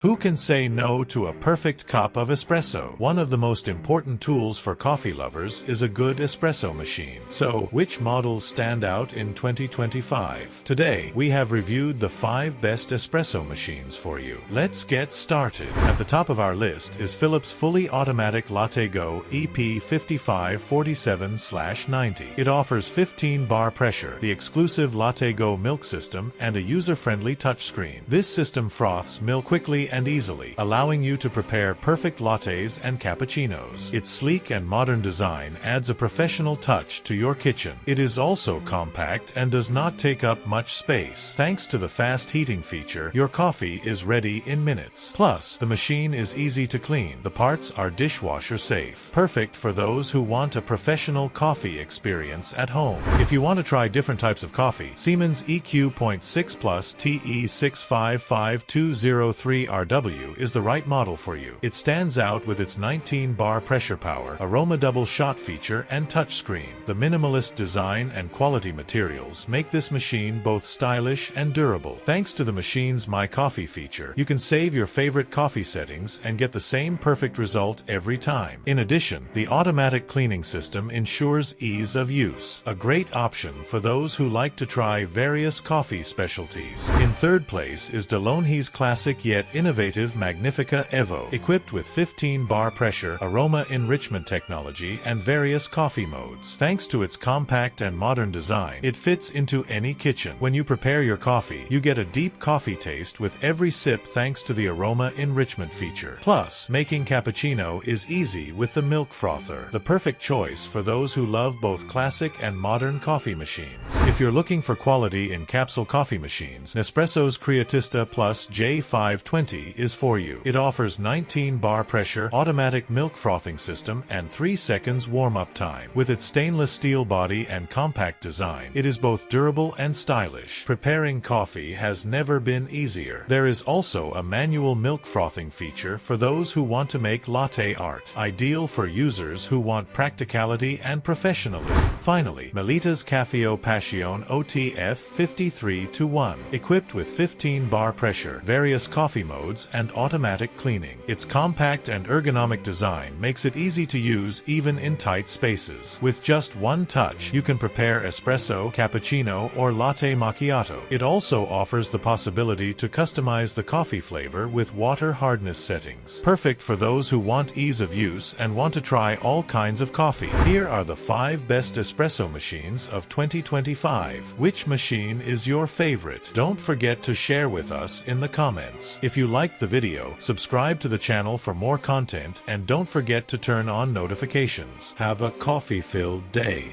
Who can say no to a perfect cup of espresso? One of the most important tools for coffee lovers is a good espresso machine. So, which models stand out in 2025? Today, we have reviewed the 5 best espresso machines for you. Let's get started. At the top of our list is Philips' fully automatic LatteGo EP5547/90. It offers 15 bar pressure, the exclusive LatteGo milk system, and a user-friendly touchscreen. This system froths milk quickly and easily, allowing you to prepare perfect lattes and cappuccinos. Its sleek and modern design adds a professional touch to your kitchen. It is also compact and does not take up much space. Thanks to the fast heating feature, your coffee is ready in minutes. Plus, the machine is easy to clean. The parts are dishwasher safe, perfect for those who want a professional coffee experience at home. If you want to try different types of coffee, Siemens EQ.6 Plus TE655203RW is the right model for you. It stands out with its 19 bar pressure power, aroma double shot feature, and touchscreen. The minimalist design and quality materials make this machine both stylish and durable. Thanks to the machine's My Coffee feature, you can save your favorite coffee settings and get the same perfect result every time. In addition, the automatic cleaning system ensures ease of use, a great option for those who like to try various coffee specialties. In third place is DeLonghi's classic yet innovative Magnifica Evo, equipped with 15 bar pressure, aroma enrichment technology, and various coffee modes. Thanks to its compact and modern design, it fits into any kitchen. When you prepare your coffee, you get a deep coffee taste with every sip thanks to the aroma enrichment feature. Plus, making cappuccino is easy with the milk frother, the perfect choice for those who love both classic and modern coffee machines. If you're looking for quality in capsule coffee machines, Nespresso's Creatista Plus J520 is for you. It offers 19 bar pressure, automatic milk frothing system, and 3 seconds warm-up time. With its stainless steel body and compact design, it is both durable and stylish. Preparing coffee has never been easier. There is also a manual milk frothing feature for those who want to make latte art, ideal for users who want practicality and professionalism. Finally, Melitta's Caffeo Passione OTF 53-1, equipped with 15 bar pressure, various coffee modes, and automatic cleaning. Its compact and ergonomic design makes it easy to use even in tight spaces. With just one touch, you can prepare espresso, cappuccino, or latte macchiato. It also offers the possibility to customize the coffee flavor with water hardness settings. Perfect for those who want ease of use and want to try all kinds of coffee. Here are the 5 best espresso machines of 2025. Which machine is your favorite? Don't forget to share with us in the comments. If you liked the video, subscribe to the channel for more content, and don't forget to turn on notifications. Have a coffee-filled day.